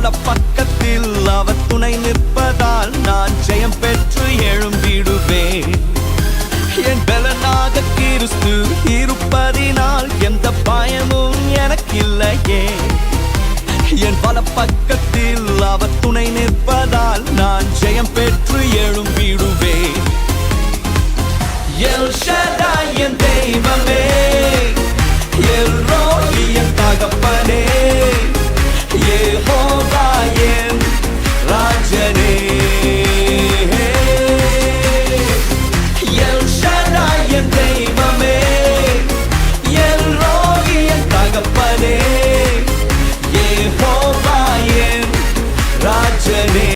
பல பக்கத்தில் அவர் துணை நிற்பதால் நான் ஜெயம் பெற்று எழும்பிடுவேன். என் பலனாக கிறிஸ்து இருப்பதினால் எந்த பயமும் எனக்கில்லையே. என் பல பக்கத்தில் அவர் துணை நிற்பதால் நான் ஜெயம் பெற்று எழும்பிடுவேன். எல் ஷடாய் என் தெய்வமே, எல் ரோயி என் தகப்பனே, யெகோவா என் ராஜனே. எல் ஷடாய் என் தெய்வமே, எல் ரோயி என் தகப்பனே, யெகோவா என் ராஜனே.